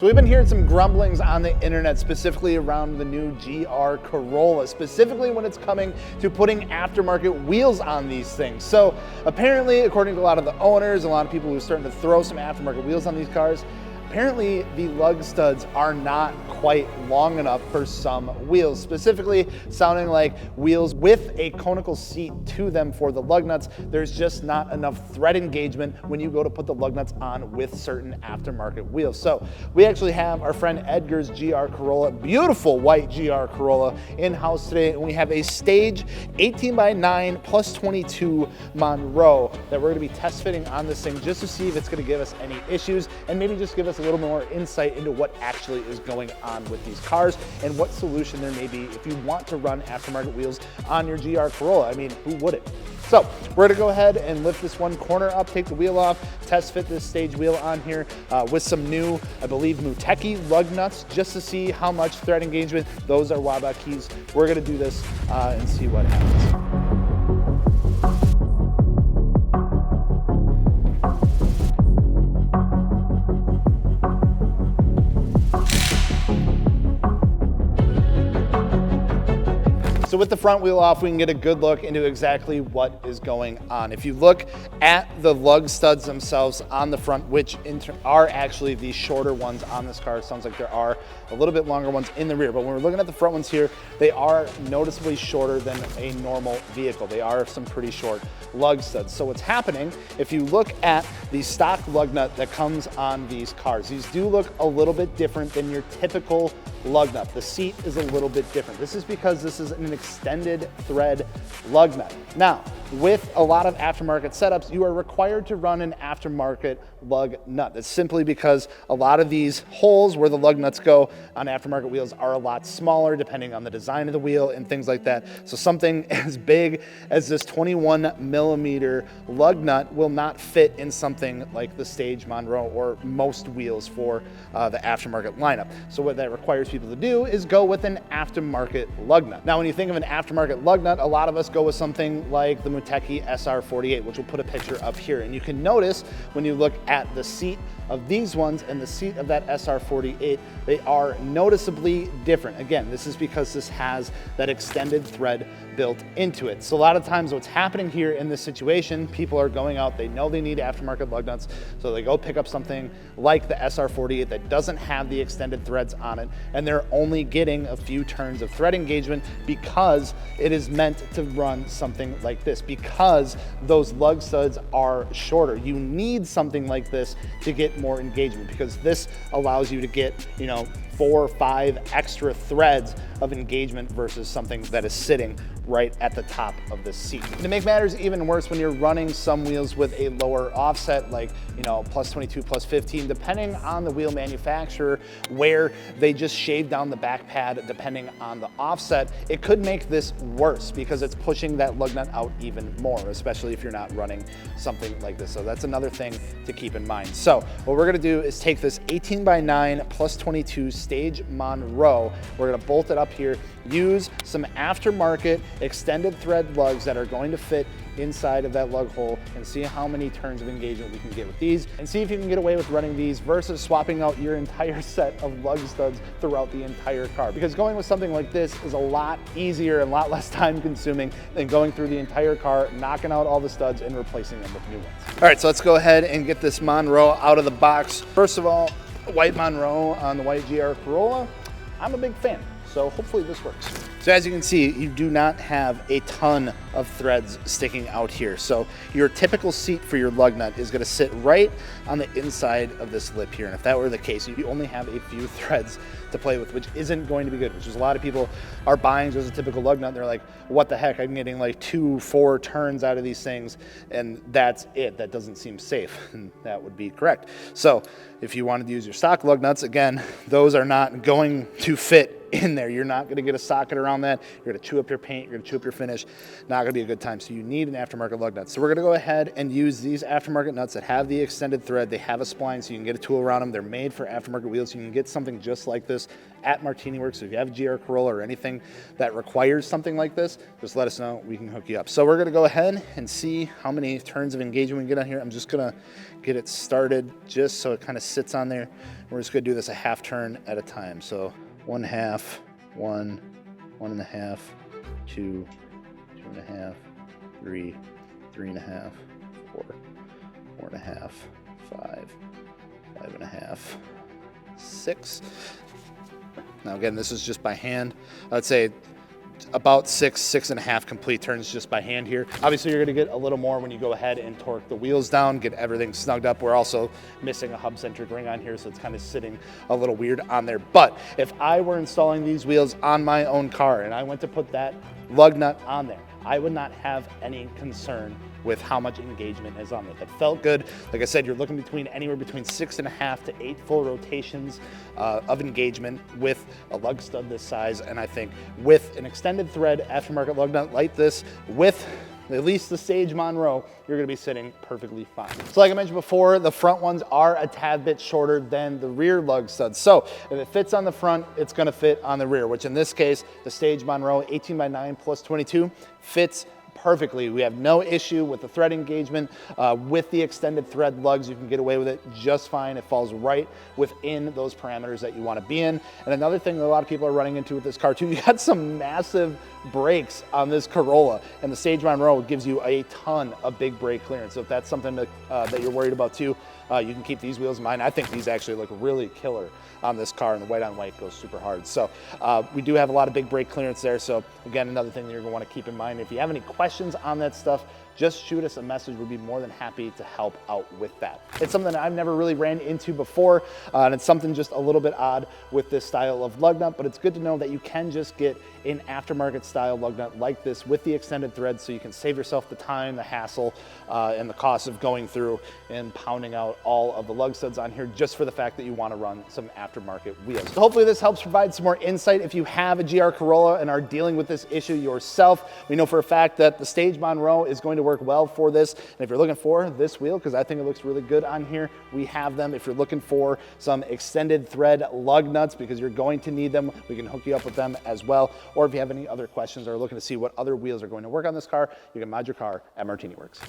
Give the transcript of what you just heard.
So we've been hearing some grumblings on the internet, specifically around the new GR Corolla, specifically when it's coming to putting aftermarket wheels on these things. So apparently, according to a lot of the owners, a lot of people who are starting to throw some aftermarket wheels on these cars, apparently the lug studs are not quite long enough for some wheels, specifically sounding like wheels with a conical seat to them for the lug nuts. There's just not enough thread engagement when you go to put the lug nuts on with certain aftermarket wheels. So we actually have our friend Edgar's GR Corolla, beautiful white GR Corolla, in-house today, and we have a Stage 18x9 plus 22 Monroe that we're gonna be test fitting on this thing just to see if it's gonna give us any issues and maybe just give us a little more insight into what actually is going on with these cars and what solution there may be if you want to run aftermarket wheels on your GR Corolla. I mean, who wouldn't? So we're gonna go ahead and lift this one corner up, take the wheel off, test fit this Stage wheel on here with some new, I believe, Muteki lug nuts just to see how much thread engagement. Those are Waba keys. We're gonna do this and see what happens. So with the front wheel off, we can get a good look into exactly what is going on. If you look at the lug studs themselves on the front, which are actually the shorter ones on this car, it sounds like there are a little bit longer ones in the rear, but when we're looking at the front ones here, they are noticeably shorter than a normal vehicle. They are some pretty short lug studs. So what's happening, if you look at the stock lug nut that comes on these cars, these do look a little bit different than your typical lug nut. The seat is a little bit different. This is because this is an extended thread lug nut. Now, with a lot of aftermarket setups, you are required to run an aftermarket lug nut. That's simply because a lot of these holes where the lug nuts go on aftermarket wheels are a lot smaller depending on the design of the wheel and things like that. So something as big as this 21mm lug nut will not fit in something like the Stage Monroe or most wheels for the aftermarket lineup. So what that requires people to do is go with an aftermarket lug nut. Now, when you think of an aftermarket lug nut, a lot of us go with something like the Muteki SR48, which we'll put a picture up here. And you can notice when you look at the seat of these ones and the seat of that SR48, they are noticeably different. Again, this is because this has that extended thread built into it. So a lot of times what's happening here in this situation, people are going out, they know they need aftermarket lug nuts, so they go pick up something like the SR48 that doesn't have the extended threads on it, and they're only getting a few turns of thread engagement because it is meant to run something like this, because those lug studs are shorter. You need something like this to get more engagement, because this allows you to get, 4 or 5 extra threads of engagement versus something that is sitting right at the top of the seat. And to make matters even worse, when you're running some wheels with a lower offset, like plus 22, plus 15, depending on the wheel manufacturer, where they just shave down the back pad depending on the offset, it could make this worse because it's pushing that lug nut out even more, especially if you're not running something like this. So that's another thing to keep in mind. So what we're gonna do is take this 18x9 plus 22 Stage Monroe, we're gonna bolt it up here, use some aftermarket extended thread lugs that are going to fit inside of that lug hole, and see how many turns of engagement we can get with these, and see if you can get away with running these versus swapping out your entire set of lug studs throughout the entire car. Because going with something like this is a lot easier and a lot less time consuming than going through the entire car, knocking out all the studs and replacing them with new ones. All right, so let's go ahead and get this Monroe out of the box. First of all, white Monroe on the white GR Corolla, I'm a big fan. So hopefully this works. So as you can see, you do not have a ton of threads sticking out here. So your typical seat for your lug nut is gonna sit right on the inside of this lip here. And if that were the case, you only have a few threads to play with, which isn't going to be good, which is a lot of people are buying just a typical lug nut. And they're like, what the heck? I'm getting like 2-4 turns out of these things, and that's it. That doesn't seem safe, and that would be correct. So if you wanted to use your stock lug nuts, again, those are not going to fit in there. You're not gonna get a socket around that. You're gonna chew up your paint, you're gonna chew up your finish. Not gonna be a good time. So you need an aftermarket lug nut. So we're gonna go ahead and use these aftermarket nuts that have the extended thread. They have a spline so you can get a tool around them. They're made for aftermarket wheels. You can get something just like this at MartiniWorks. So if you have a GR Corolla or anything that requires something like this, just let us know, we can hook you up. So we're gonna go ahead and see how many turns of engagement we get on here. I'm just gonna get it started just so it kind of sits on there. We're just gonna do this a half turn at a time. So 1/2, 1, 1.5, 2, 2.5, 3, 3.5, 4, 4.5, 5, 5.5, 6. Now again, this is just by hand. I'd say about 6.5 complete turns just by hand here. Obviously you're gonna get a little more when you go ahead and torque the wheels down, get everything snugged up. We're also missing a hub-centered ring on here, so it's kind of sitting a little weird on there. But if I were installing these wheels on my own car and I went to put that lug nut on there, I would not have any concern with how much engagement is on it. It felt good. Like I said, you're looking anywhere between 6.5 to 8 full rotations of engagement with a lug stud this size. And I think with an extended thread aftermarket lug nut like this, with at least the Stage Monroe, you're gonna be sitting perfectly fine. So like I mentioned before, the front ones are a tad bit shorter than the rear lug studs. So if it fits on the front, it's gonna fit on the rear, which in this case, the Stage Monroe 18x9 plus 22 fits perfectly. We have no issue with the thread engagement. With the extended thread lugs, you can get away with it just fine. It falls right within those parameters that you want to be in. And another thing that a lot of people are running into with this car too, you got some massive brakes on this Corolla, and the Stage Monroe gives you a ton of big brake clearance. So if that's something that you're worried about too, you can keep these wheels in mind. I think these actually look really killer on this car, and the white on white goes super hard. So we do have a lot of big brake clearance there. So again, another thing that you're gonna wanna keep in mind. If you have any questions on that stuff, just shoot us a message. We'd be more than happy to help out with that. It's something that I've never really ran into before, and it's something just a little bit odd with this style of lug nut, but it's good to know that you can just get an aftermarket style lug nut like this with the extended thread, so you can save yourself the time, the hassle, and the cost of going through and pounding out all of the lug studs on here just for the fact that you want to run some aftermarket wheels. So hopefully this helps provide some more insight. If you have a GR Corolla and are dealing with this issue yourself, we know for a fact that the Stage Monroe is going to work well for this. And if you're looking for this wheel, because I think it looks really good on here, we have them. If you're looking for some extended thread lug nuts, because you're going to need them, we can hook you up with them as well. Or if you have any other questions or are looking to see what other wheels are going to work on this car, you can mod your car at MartiniWorks.